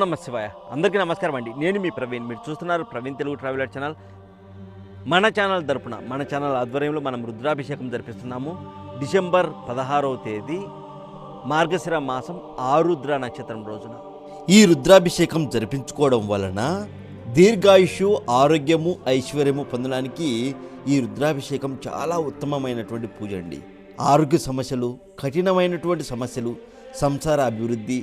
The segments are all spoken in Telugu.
నమః శివాయ. అందరికీ నమస్కారం అండి. నేను మీ ప్రవీణ్. మీరు చూస్తున్నారు ప్రవీణ్ తెలుగు ట్రావెలర్ ఛానల్. మన ఛానల్ తరపున మన ఛానల్ ఆధ్వర్యంలో మనం రుద్రాభిషేకం జరిపిస్తున్నాము. డిసెంబర్ 16వ తేదీ మార్గశిర మాసం ఆరుద్ర నక్షత్రం రోజున ఈ రుద్రాభిషేకం జరిపించుకోవడం వలన దీర్ఘాయుషు, ఆరోగ్యము, ఐశ్వర్యము పొందడానికి ఈ రుద్రాభిషేకం చాలా ఉత్తమమైనటువంటి పూజ అండి. ఆరోగ్య సమస్యలు, కఠినమైనటువంటి సమస్యలు, సంసార అభివృద్ధి,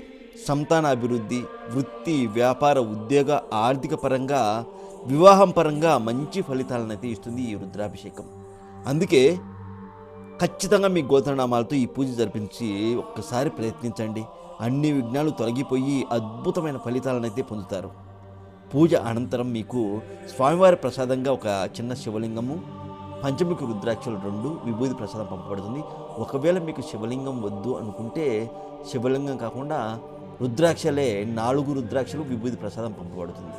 సంతాన అభివృద్ధి, వృత్తి, వ్యాపార, ఉద్యోగ, ఆర్థిక పరంగా, వివాహం పరంగా మంచి ఫలితాలను అయితే ఇస్తుంది ఈ రుద్రాభిషేకం. అందుకే ఖచ్చితంగా మీ గోత్రనామాలతో ఈ పూజ జరిపించి ఒక్కసారి ప్రయత్నించండి. అన్ని విఘ్నాలు తొలగిపోయి అద్భుతమైన ఫలితాలను అయితే పొందుతారు. పూజ అనంతరం మీకు స్వామివారి ప్రసాదంగా ఒక చిన్న శివలింగము, పంచముఖి రుద్రాక్షలు 2 విభూతి ప్రసాదం పంపబడుతుంది. ఒకవేళ మీకు శివలింగం వద్దు అనుకుంటే శివలింగం కాకుండా రుద్రాక్షలే 4 రుద్రాక్షలు విభూతి ప్రసాదం పంపబడుతుంది.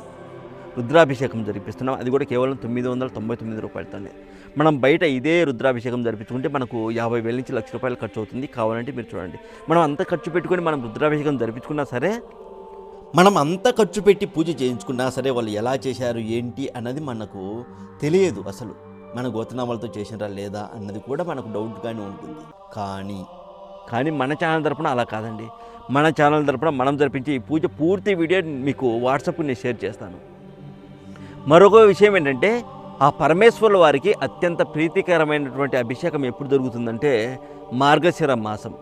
రుద్రాభిషేకం జరిపిస్తున్నాం. అది కూడా కేవలం 999 రూపాయలతోనే. మనం బయట ఇదే రుద్రాభిషేకం జరిపించుకుంటే మనకు 50,000 నుంచి ₹1,00,000 ఖర్చు అవుతుంది. కావాలంటే మీరు చూడండి, మనం అంత ఖర్చు పెట్టుకొని మనం రుద్రాభిషేకం జరిపించుకున్నా సరే, మనం అంత ఖర్చు పెట్టి పూజ చేయించుకున్నా సరే వాళ్ళు ఎలా చేశారు ఏంటి అన్నది మనకు తెలియదు. అసలు మన గోత్రనామాలతో చేసినారా లేదా అన్నది కూడా మనకు డౌట్గానే ఉంటుంది. కానీ మన ఛానల్ తరపున అలా కాదండి. మన ఛానల్ తరపున మనం జరిపించే ఈ పూజ పూర్తి వీడియో మీకు వాట్సాప్కి నేను షేర్ చేస్తాను. మరొక విషయం ఏంటంటే, ఆ పరమేశ్వరుల వారికి అత్యంత ప్రీతికరమైనటువంటి అభిషేకం ఎప్పుడు జరుగుతుందంటే మార్గశిర మాసం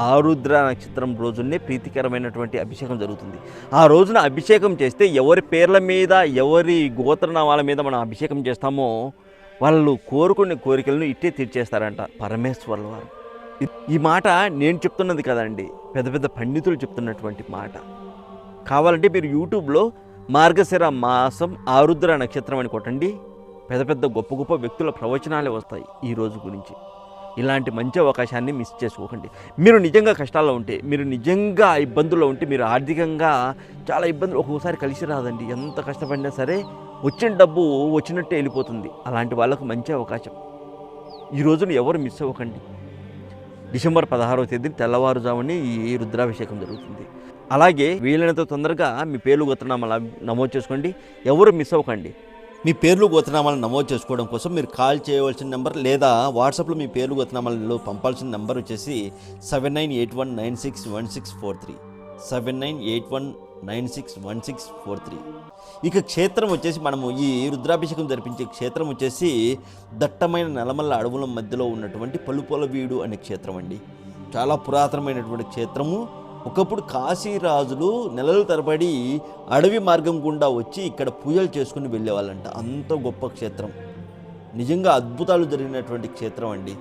ఆరుద్ర నక్షత్రం రోజునే ప్రీతికరమైనటువంటి అభిషేకం జరుగుతుంది. ఆ రోజున అభిషేకం చేస్తే ఎవరి పేర్ల మీద, ఎవరి గోత్రనామాల మీద మనం అభిషేకం చేస్తామో వాళ్ళు కోరుకునే కోరికలను ఇట్టే తీర్చేస్తారంట పరమేశ్వరుల వారు. ఈ మాట నేను చెప్తున్నది కదండి, పెద్ద పెద్ద పండితులు చెప్తున్నటువంటి మాట. కావాలంటే మీరు యూట్యూబ్లో మార్గశిర మాసం ఆరుద్ర నక్షత్రం అని కొట్టండి, పెద్ద పెద్ద గొప్ప గొప్ప వ్యక్తుల ప్రవచనాలే వస్తాయి ఈ రోజు గురించి. ఇలాంటి మంచి అవకాశాన్ని మిస్ చేసుకోకండి. మీరు నిజంగా కష్టాల్లో ఉంటే, మీరు నిజంగా ఇబ్బందుల్లో ఉంటే, మీరు ఆర్థికంగా చాలా ఇబ్బందులు ఒక్కొక్కసారి కలిసి రాదండి. ఎంత కష్టపడినా సరే వచ్చిన డబ్బు వచ్చినట్టే వెళ్ళిపోతుంది. అలాంటి వాళ్ళకు మంచి అవకాశం. ఈ రోజున ఎవరు మిస్ అవ్వకండి. డిసెంబర్ 16వ తేదీ తెల్లవారుజామునే ఈ రుద్రాభిషేకం జరుగుతుంది. అలాగే వీలైనంత తొందరగా మీ పేర్లు గోత్రనామాలు నమోదు చేసుకోండి. ఎవరు మిస్ అవ్వకండి. మీ పేర్లు గోత్రనామాలను నమోదు చేసుకోవడం కోసం మీరు కాల్ చేయవలసిన నెంబర్ లేదా వాట్సాప్లో మీ పేర్లు గోత్రనామాలలో పంపాల్సిన నెంబర్ వచ్చేసి 7981961643 7981961643. ఇక క్షేత్రం వచ్చేసి మనము ఈ రుద్రాభిషేకం జరిపించే క్షేత్రం వచ్చేసి దట్టమైన నల్లమల్ల అడవుల మధ్యలో ఉన్నటువంటి పలుపొలవీడు అనే క్షేత్రం అండి. చాలా పురాతనమైనటువంటి క్షేత్రము. ఒకప్పుడు కాశీరాజులు నెలల తరబడి అడవి మార్గం గుండా వచ్చి ఇక్కడ పూజలు చేసుకుని వెళ్ళేవాళ్ళంట. అంత గొప్ప క్షేత్రం, నిజంగా అద్భుతాలు జరిగినటువంటి క్షేత్రం అండి.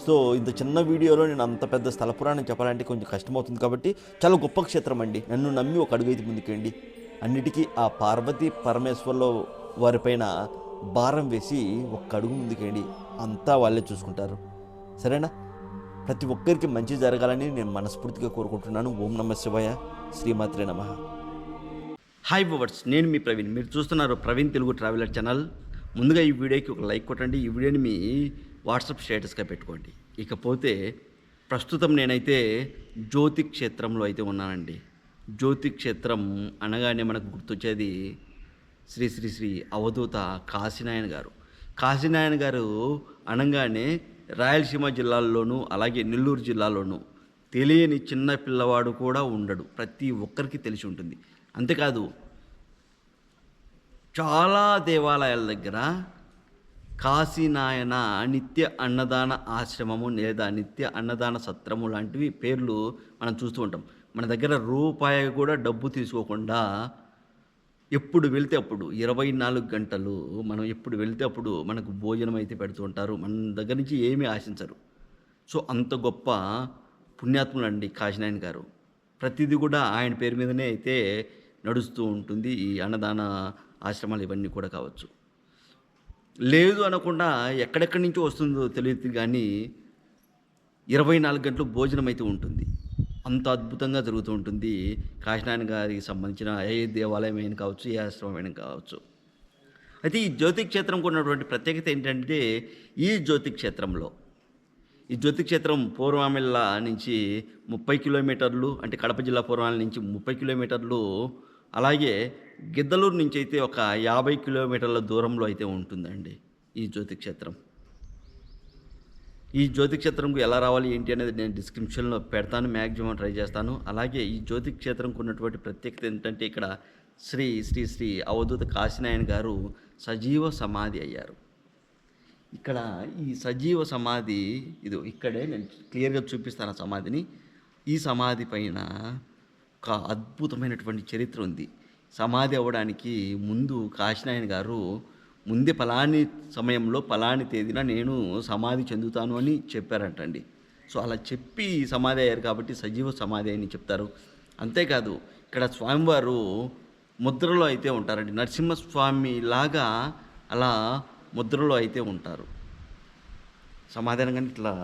సో ఇంత చిన్న వీడియోలో నేను అంత పెద్ద స్థల పురాణం చెప్పాలంటే కొంచెం కష్టమవుతుంది. కాబట్టి చాలా గొప్ప క్షేత్రం అండి. నన్ను నమ్మి ఒక అడుగు అయితే ముందుకేయండి. అన్నిటికీ ఆ పార్వతీ పరమేశ్వర్లో వారిపైన భారం వేసి ఒక్క అడుగు ముందుకేయండి. అంతా వాళ్ళే చూసుకుంటారు. సరేనా? ప్రతి ఒక్కరికి మంచి జరగాలని నేను మనస్ఫూర్తిగా కోరుకుంటున్నాను. ఓం నమః శివాయ, శ్రీమాత్రే నమః. హాయ్ వ్యూవర్స్, నేను మీ ప్రవీణ్. మీరు చూస్తున్నారు ప్రవీణ్ తెలుగు ట్రావెలర్ ఛానల్. ముందుగా ఈ వీడియోకి ఒక లైక్ కొట్టండి. ఈ వీడియోని మీ వాట్సాప్ స్టేటస్గా పెట్టుకోండి. ఇకపోతే ప్రస్తుతం నేనైతే జ్యోతి క్షేత్రంలో అయితే ఉన్నానండి. జ్యోతి క్షేత్రం అనగానే మనకు గుర్తొచ్చేది శ్రీ శ్రీ శ్రీ అవధూత కాశీనాయన గారు. కాశీనాయన గారు అనగానే రాయలసీమ జిల్లాల్లోనూ అలాగే నెల్లూరు జిల్లాలోనూ తెలియని చిన్న పిల్లవాడు కూడా ఉండడు. ప్రతి ఒక్కరికి తెలిసి ఉంటుంది. అంతేకాదు, చాలా దేవాలయాల దగ్గర కాశీనాయన నిత్య అన్నదాన ఆశ్రమము లేదా నిత్య అన్నదాన సత్రము లాంటివి పేర్లు మనం చూస్తూ ఉంటాం. మన దగ్గర రూపాయి కూడా డబ్బు తీసుకోకుండా ఎప్పుడు వెళ్తే అప్పుడు 24 గంటలు మనం ఎప్పుడు వెళ్తే అప్పుడు మనకు భోజనం అయితే పెడుతూ ఉంటారు. మన దగ్గర నుంచి ఏమీ ఆశించరు. సో అంత గొప్ప పుణ్యాత్ములండి కాశీనాయన గారు. ప్రతిదీ కూడా ఆయన పేరు మీదనే అయితే నడుస్తూ ఉంటుంది. ఈ అన్నదాన ఆశ్రమాలు ఇవన్నీ కూడా కావచ్చు. లేదు అనకుండా ఎక్కడెక్కడి నుంచో వస్తుందో తెలియదు, కానీ 24 గంటలు భోజనం అయితే ఉంటుంది. అంత అద్భుతంగా జరుగుతూ ఉంటుంది. కాశీనాయన గారికి సంబంధించిన ఏ దేవాలయం అయినా కావచ్చు, ఏ ఆశ్రమం అయినా కావచ్చు. అయితే ఈ జ్యోతి క్షేత్రంకు ఉన్నటువంటి ప్రత్యేకత ఏంటంటే, ఈ జ్యోతి క్షేత్రంలో ఈ జ్యోతి క్షేత్రం పూర్వామిల్ల నుంచి 30 కిలోమీటర్లు, అంటే కడప జిల్లా పూర్వామిల్ల నుంచి 30 కిలోమీటర్లు అలాగే గిద్దలూరు నుంచి అయితే ఒక 50 కిలోమీటర్ల దూరంలో అయితే ఉంటుందండి ఈ జ్యోతిక్షేత్రం. ఈ జ్యోతిక్షేత్రంకు ఎలా రావాలి ఏంటి అనేది నేను డిస్క్రిప్షన్లో పెడతాను, మ్యాక్సిమం ట్రై చేస్తాను. అలాగే ఈ జ్యోతిక్షేత్రంకు ఉన్నటువంటి ప్రత్యేకత ఏంటంటే ఇక్కడ శ్రీ శ్రీ శ్రీ అవధూత కాశీనాయన్ గారు సజీవ సమాధి అయ్యారు. ఇక్కడ ఈ సజీవ సమాధి ఇక్కడే నేను క్లియర్గా చూపిస్తాను ఆ సమాధిని. ఈ సమాధి పైన ఒక అద్భుతమైనటువంటి చరిత్ర ఉంది. సమాధి అవ్వడానికి ముందు కాశీనాయన్ గారు ముందే పలాని సమయంలో పలాని తేదీన నేను సమాధి చెందుతాను అని చెప్పారంటండి. సో అలా చెప్పి సమాధి అయ్యారు కాబట్టి సజీవ సమాధి అని చెప్తారు. అంతేకాదు ఇక్కడ స్వామివారు ముద్రలో అయితే ఉంటారండి. నరసింహస్వామి లాగా అలా ముద్రలో అయితే ఉంటారు. సమాధి అనగానే ఇట్లా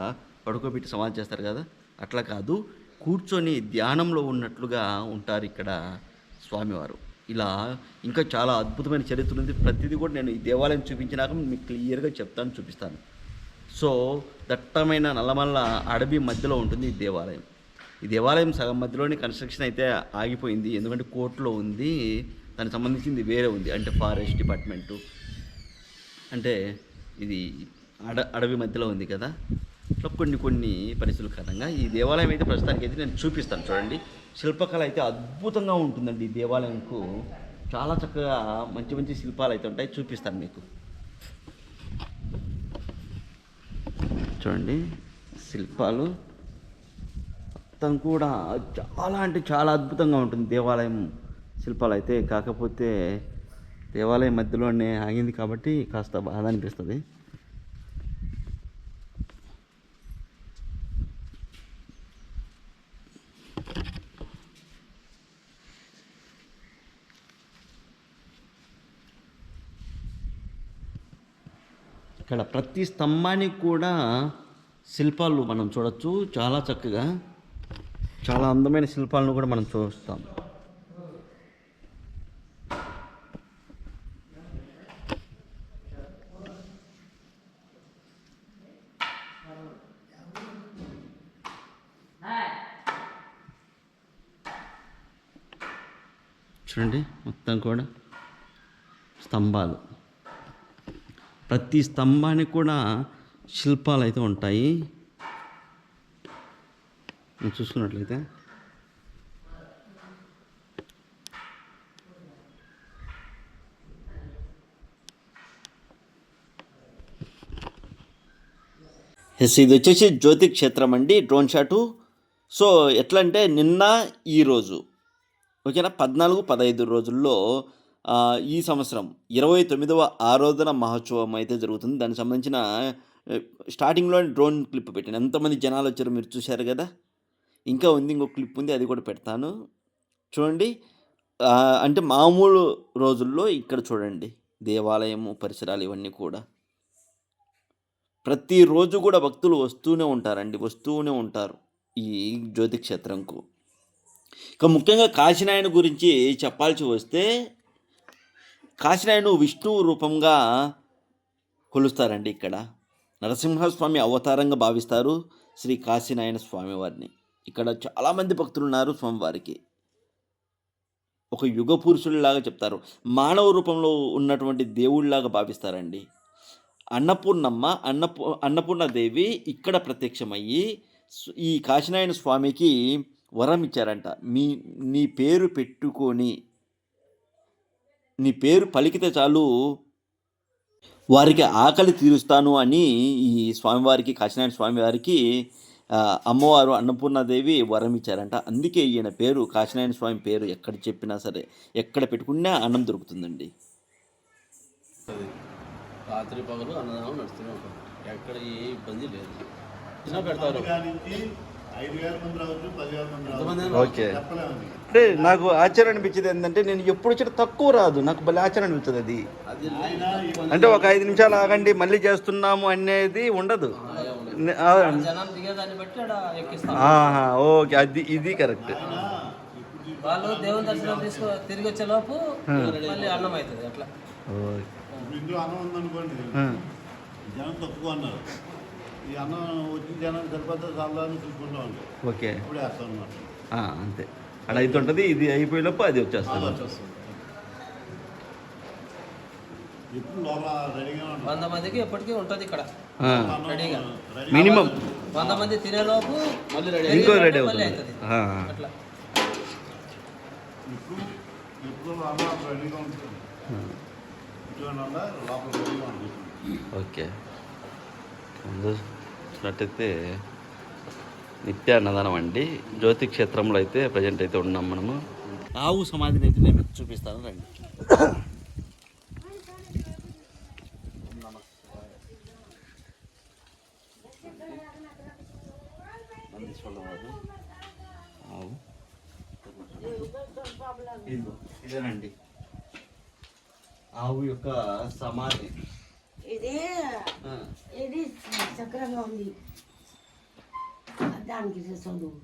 పడుకోబెట్టి సమాధి చేస్తారు కదా, అట్లా కాదు, కూర్చొని ధ్యానంలో ఉన్నట్లుగా ఉంటారు ఇక్కడ స్వామివారు. ఇలా ఇంకా చాలా అద్భుతమైన చరిత్ర ఉంది. ప్రతిదీ కూడా నేను ఈ దేవాలయం చూపించినాక మీకు క్లియర్గా చెప్తాను, చూపిస్తాను. సో దట్టమైన నల్లమల్ల అడవి మధ్యలో ఉంటుంది ఈ దేవాలయం. ఈ దేవాలయం సగం మధ్యలోనే కన్స్ట్రక్షన్ అయితే ఆగిపోయింది, ఎందుకంటే కోర్టులో ఉంది. దానికి సంబంధించింది వేరే ఉంది, అంటే ఫారెస్ట్ డిపార్ట్మెంటు, అంటే ఇది అడవి మధ్యలో ఉంది కదా. ఇట్లా కొన్ని పరిస్థితుల కారణంగా ఈ దేవాలయం అయితే ప్రస్తుతానికి అయితే నేను చూపిస్తాను. చూడండి, శిల్పకళ అయితే అద్భుతంగా ఉంటుందండి. ఈ దేవాలయంకు చాలా చక్కగా మంచి శిల్పాలు అయితే ఉంటాయి, చూపిస్తాను మీకు. చూడండి, శిల్పాలు మొత్తం కూడా చాలా అంటే చాలా అద్భుతంగా ఉంటుంది దేవాలయం శిల్పాలు అయితే. కాకపోతే దేవాలయం మధ్యలోనే ఆగింది కాబట్టి కాస్త బాధ అనిపిస్తుంది. ఇక్కడ ప్రతి స్తంభానికి కూడా శిల్పాలు మనం చూడొచ్చు. చాలా చక్కగా చాలా అందమైన శిల్పాలను కూడా మనం చూస్తాం. చూడండి, మొత్తం కూడా స్తంభాలు, ప్రతి స్తంభానికి కూడా శిల్పాలు అయితే ఉంటాయి. మనం చూసుకున్నట్లయితే ఇది వచ్చేసి జ్యోతి క్షేత్రం అండి, డ్రోన్ షాటు. సో ఎట్లా అంటే నిన్న ఈరోజు ఓకేనా, 14-15 రోజుల్లో ఈ సంవత్సరం 29వ ఆరాధన మహోత్సవం అయితే జరుగుతుంది. దానికి సంబంధించిన స్టార్టింగ్లో డ్రోన్ క్లిప్ పెట్టాను. ఎంతమంది జనాలు వచ్చారో మీరు చూశారు కదా. ఇంకా ఉంది, ఇంకొక క్లిప్ ఉంది, అది కూడా పెడతాను చూడండి. అంటే మామూలు రోజుల్లో ఇక్కడ చూడండి దేవాలయము పరిసరాలు ఇవన్నీ కూడా ప్రతిరోజు కూడా భక్తులు వస్తూనే ఉంటారు ఈ జ్యోతి క్షేత్రంకు. ఇక ముఖ్యంగా కాశీనాయన గురించి చెప్పాల్సి వస్తే, కాశీనాయను విష్ణు రూపంగా కొలుస్తారండి. ఇక్కడ నరసింహస్వామి అవతారంగా భావిస్తారు శ్రీ కాశీనాయన స్వామివారిని. ఇక్కడ చాలామంది భక్తులు ఉన్నారు స్వామివారికి. ఒక యుగ పురుషుడిలాగా చెప్తారు, మానవ రూపంలో ఉన్నటువంటి దేవుడిలాగా భావిస్తారండి. అన్నపూర్ణదేవి ఇక్కడ ప్రత్యక్షమయ్యి ఈ కాశీనాయన స్వామికి వరం ఇచ్చారంట. నీ పేరు పెట్టుకొని, నీ పేరు పలికితే చాలు వారికి ఆకలి తీరుస్తాను అని ఈ స్వామివారికి, కాశీనాయన స్వామివారికి అమ్మవారు అన్నపూర్ణాదేవి వరం ఇచ్చారంట. అందుకే ఈయన పేరు, కాశీనాయన స్వామి పేరు ఎక్కడ చెప్పినా సరే, ఎక్కడ పెట్టుకున్నా అన్నం దొరుకుతుందండి. రాత్రి పగలు అన్నదానం నడుస్తూనే ఉంటాం, ఎక్కడ ఏ ఇబ్బంది లేదు. పెడతారు. ఓకే, అంటే నాకు ఆశ్చర్యం అనిపించేది ఏంటంటే, నేను ఎప్పుడు వచ్చినా తక్కువ రాదు, నాకు భలే ఆశ్చర్యం అనిపిస్తుంది. అది అంటే ఒక 5 నిమిషాలు ఆగండి మళ్ళీ చేస్తున్నాము అనేది ఉండదు. ఓకే, అది ఇది కరెక్ట్. వాళ్ళు దేవుని దర్శనం తిరిగి వచ్చే లోపు మళ్ళీ అన్నం అవుతుంది. అట్లా ఇంట్లో అన్నం ఉందనుకోండి, జనం తక్కువ అన్నారు, ఈ అన్నం వచ్చిన జనం సరిపోతే చాలా చూసుకుంటా ఉంటాం. ఓకే, ఇప్పుడు వేస్తాం అన్నమాట. అంతే. అక్కడ అవుతుంటుంది, ఇది అయిపోయేలోపు అది వచ్చేస్తుంది. వచ్చేస్తుంది. ఎప్పుడు లోపల రెడీగా 100 మందికి ఎప్పటికీ ఉంటుంది ఇక్కడ ఆ, రెడీగా. మినిమం 100 మంది తినేలోపు మళ్ళీ రెడీ ఇంకో రెడీ మళ్ళీ అవుతుంది. అవుతుంది ఆ. అట్లా. ఎప్పుడు లోపల రెడీగా ఉంటుంది. లోపల రెడీగా ఉంటుంది. ఓకే, ముందు చూసినట్టయితే నిత్య అన్నదానం అండి. జ్యోతి క్షేత్రంలో అయితే ప్రజెంట్ అయితే ఉన్నాం మనము. ఆవు సమాధిని అయితే నేను మీకు చూపిస్తాను రండి. ఆవు ఇదేనండి ఆవు యొక్క సమాధి. ఇది చక్రంగా ఉంది దానికి చదువు.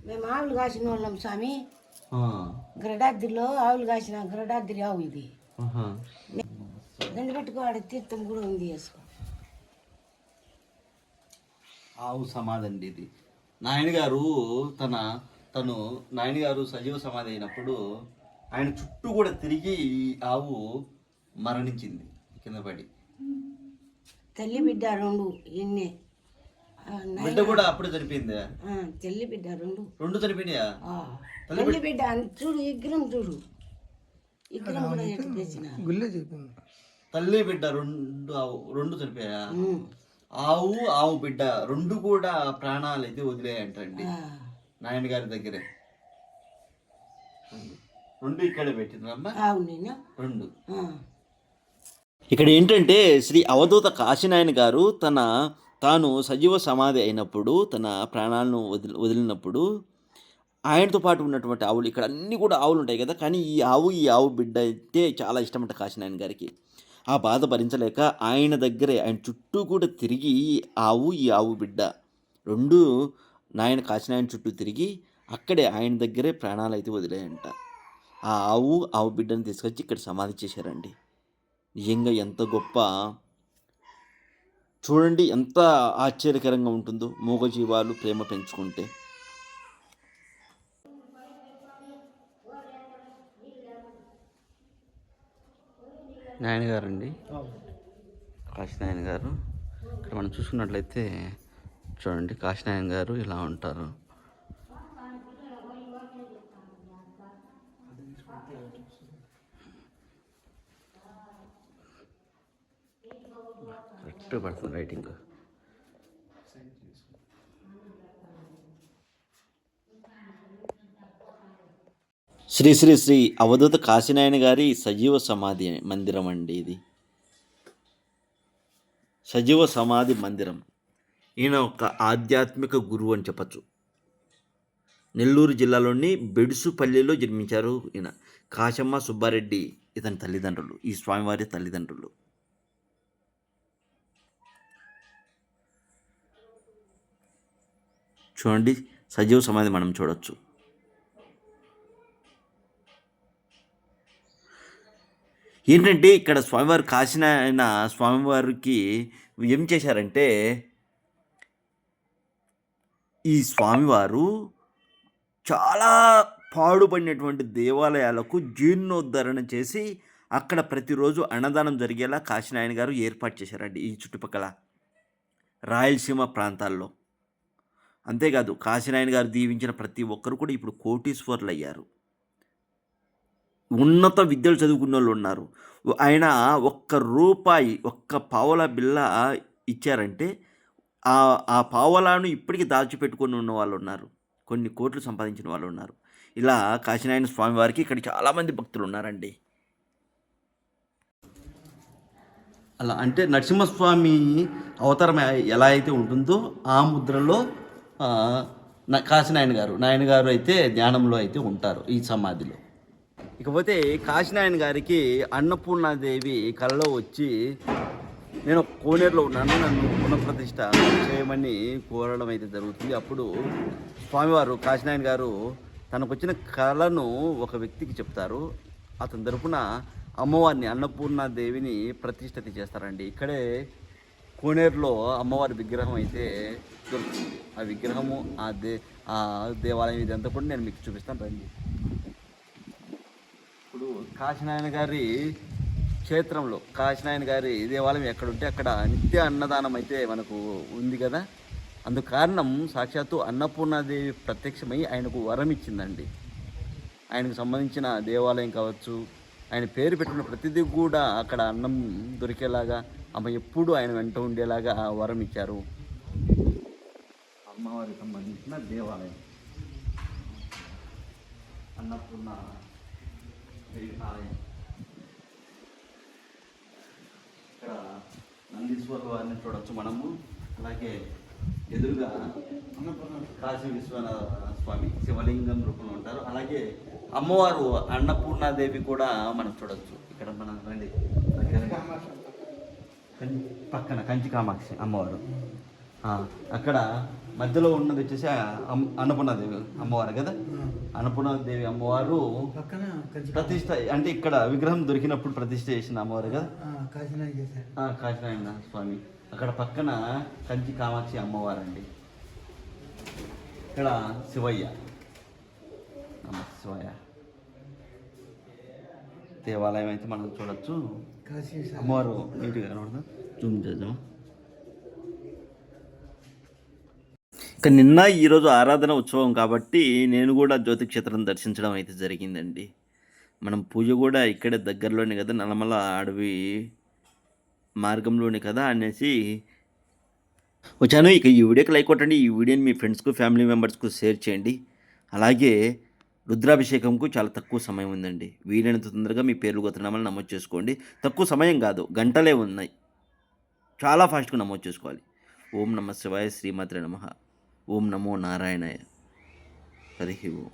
మేము ఆవులు కాసిన వాళ్ళం స్వామి. గరడాద్రిలో ఆవులు కాసిన గరడాద్రి ఆవు ఇది. దండి పెట్టుకోవాడు తీర్థం కూడా ఉంది వేసుకో. ఆవు సమాధి అండి ఇది. నాయన గారు తను నాయన గారు సజీవ సమాధి అయినప్పుడు ఆయన చుట్టూ కూడా తిరిగి ఈ ఆవు మరణించింది కింద పడి. తల్లి బిడ్డ రెండు ఎన్నే బిడ్డ కూడా అప్పుడు చనిపోయిందా? తల్లి బిడ్డ రెండు చనిపోయినాయా? తల్లి బిడ్డ చూడు విగ్రహం చూడు, విగ్రహం కూడా ఎట్టు తెచ్చిన తల్లి బిడ్డ రెండు చనిపోయా? ఆవు బిడ్డ రెండు కూడా ప్రాణాలు అయితే వదిలేయంటండి నాయన గారి దగ్గరే. రెండు ఇక్కడే పెట్టిండ్రమ్మా రెండు. ఇక్కడ ఏంటంటే శ్రీ అవధూత కాశీనాయన గారు తాను సజీవ సమాధి అయినప్పుడు తన ప్రాణాలను వదిలినప్పుడు ఆయనతో పాటు ఉన్నటువంటి ఆవులు, ఇక్కడ అన్నీ కూడా ఆవులు ఉంటాయి కదా, కానీ ఈ ఆవు బిడ్డ అయితే చాలా ఇష్టమంట కాశీనాయన గారికి. ఆ బాధ భరించలేక ఆయన దగ్గరే ఆయన చుట్టూ కూడా తిరిగి ఈ ఆవు బిడ్డ రెండు కాశీనాయన చుట్టూ తిరిగి అక్కడే ఆయన దగ్గరే ప్రాణాలు అయితే వదిలేయంట. ఆ ఆవు బిడ్డను తీసుకొచ్చి ఇక్కడ సమాధి చేశారండి. నిజంగా ఎంత గొప్ప, చూడండి ఎంత ఆశ్చర్యకరంగా ఉంటుందో మూగజీవాలు ప్రేమ పెంచుకుంటే. నాయన గారు అండి, కాశీనాయన గారు. ఇక్కడ మనం చూసుకున్నట్లయితే చూడండి కాశీనాయన గారు ఇలా ఉంటారు. కరెక్ట్ పడుతుంది రైటింగ్. శ్రీ శ్రీ శ్రీ అవధూత కాశీనాయన గారి సజీవ సమాధి మందిరం అండి ఇది. సజీవ సమాధి మందిరం. ఈయన ఒక ఆధ్యాత్మిక గురువు అని చెప్పచ్చు. నెల్లూరు జిల్లాలోని బెడుసుపల్లిలో జన్మించారు ఈయన. కాశమ్మ సుబ్బారెడ్డి ఇతని తల్లిదండ్రులు, ఈ స్వామివారి తల్లిదండ్రులు. చూడండి సజీవ సమాధి మనం చూడొచ్చు. ఏంటంటే ఇక్కడ స్వామివారు కాశీనాయన స్వామివారికి ఏం చేశారంటే, ఈ స్వామివారు చాలా పాడుపడినటువంటి దేవాలయాలకు జీర్ణోద్ధరణ చేసి అక్కడ ప్రతిరోజు అన్నదానం జరిగేలా కాశీనాయన గారు ఏర్పాటు చేశారండి ఈ చుట్టుపక్కల రాయలసీమ ప్రాంతాల్లో. అంతేకాదు కాశీనాయన గారు దీవించిన ప్రతి ఒక్కరు కూడా ఇప్పుడు కోటీశ్వరులు అయ్యారు. ఉన్నత విద్యలు చదువుకున్న వాళ్ళు ఉన్నారు. ఆయన ఒక్క పావలా బిళ్ళ ఇచ్చారంటే ఆ పావలాను ఇప్పటికీ దాచిపెట్టుకొని ఉన్న వాళ్ళు ఉన్నారు. కొన్ని కోట్లు సంపాదించిన వాళ్ళు ఉన్నారు. ఇలా కాశీనాయన స్వామి వారికి ఇక్కడ చాలామంది భక్తులు ఉన్నారండి. అలా అంటే నరసింహస్వామి అవతారం ఎలా అయితే ఉంటుందో ఆ ముద్రలో నాయన గారు అయితే ధ్యానంలో అయితే ఉంటారు ఈ సమాధిలో. ఇకపోతే కాశీనాయన గారికి అన్నపూర్ణాదేవి కలలో వచ్చి, నేను కోనేరులో ఉన్నాను, నన్ను పునఃప్రతిష్ఠ చేయమని కోరడం అయితే జరుగుతుంది. అప్పుడు స్వామివారు కాశీనాయన గారు తనకు వచ్చిన కళను ఒక వ్యక్తికి చెప్తారు. అతని తరపున అమ్మవారిని అన్నపూర్ణాదేవిని ప్రతిష్ఠిత చేస్తారండి. ఇక్కడే కోనేరులో అమ్మవారి విగ్రహం అయితే దొరుకుతుంది. ఆ విగ్రహము ఆ దేవాలయం ఇదంతా కూడా నేను మీకు చూపిస్తాను రండి. ఇప్పుడు కాశీనారాయణ గారి క్షేత్రంలో కాశీనారాయణ గారి దేవాలయం ఎక్కడుంటే అక్కడ నిత్య అన్నదానం అయితే మనకు ఉంది కదా. అందుకు కారణం సాక్షాత్తు అన్నపూర్ణాదేవి ప్రత్యక్షమై ఆయనకు వరం ఇచ్చిందండి. ఆయనకు సంబంధించిన దేవాలయం కావచ్చు, ఆయన పేరు పెట్టుకున్న ప్రతిదీ కూడా అక్కడ అన్నం దొరికేలాగా అమ్మ ఎప్పుడు ఆయన వెంట ఉండేలాగా వరం ఇచ్చారు. అమ్మవారికి సంబంధించిన దేవాలయం అన్నపూర్ణ ఆలయం. ఇక్కడ నందీశ్వర వారిని చూడవచ్చు మనము. అలాగే ఎదురుగా కాశీ విశ్వనాథ స్వామి శివలింగం రూపంలో ఉంటారు. అలాగే అమ్మవారు అన్నపూర్ణాదేవి కూడా మనం చూడవచ్చు. ఇక్కడ మనం రండి పక్కన కంచి కామాక్షి అమ్మవారు. అక్కడ మధ్యలో ఉన్నది వచ్చేసి అన్నపూర్ణాదేవి అమ్మవారు కదా. అన్నపూర్ణాదేవి అమ్మవారు ప్రతిష్ట అంటే ఇక్కడ విగ్రహం దొరికినప్పుడు ప్రతిష్ట చేసిన అమ్మవారు కదా కాశీనారాయణ స్వామి. అక్కడ పక్కన కంచి కామాక్షి అమ్మవారు అండి. ఇక్కడ శివయ్య శివయ్య దేవాలయం అయితే మనం చూడొచ్చు. అమ్మవారు నీట్గా కనబడుతుంది. జూమ్ చేద్దాం. ఇక నిన్న ఈరోజు ఆరాధన ఉత్సవం కాబట్టి నేను కూడా జ్యోతి క్షేత్రం దర్శించడం అయితే జరిగిందండి. మనం పూజ కూడా ఇక్కడే దగ్గరలోనే కదా, నల్లమల అడవి మార్గంలోనే కదా అనేసి వచ్చాను. ఇక ఈ వీడియోకి లైక్ కొట్టండి. ఈ వీడియోని మీ ఫ్రెండ్స్కు ఫ్యామిలీ మెంబర్స్కు షేర్ చేయండి. అలాగే రుద్రాభిషేకంకు చాలా తక్కువ సమయం ఉందండి. వీలైనంత తొందరగా మీ పేర్లు గోత్రనామాలు నమోదు చేసుకోండి. తక్కువ సమయం కాదు, గంటలే ఉన్నాయి. చాలా ఫాస్ట్గా నమోదు చేసుకోవాలి. ఓం నమ శివాయ, శ్రీమాత్రే నమః. ఓం నమో నారాయణాయ. హరి ఓం.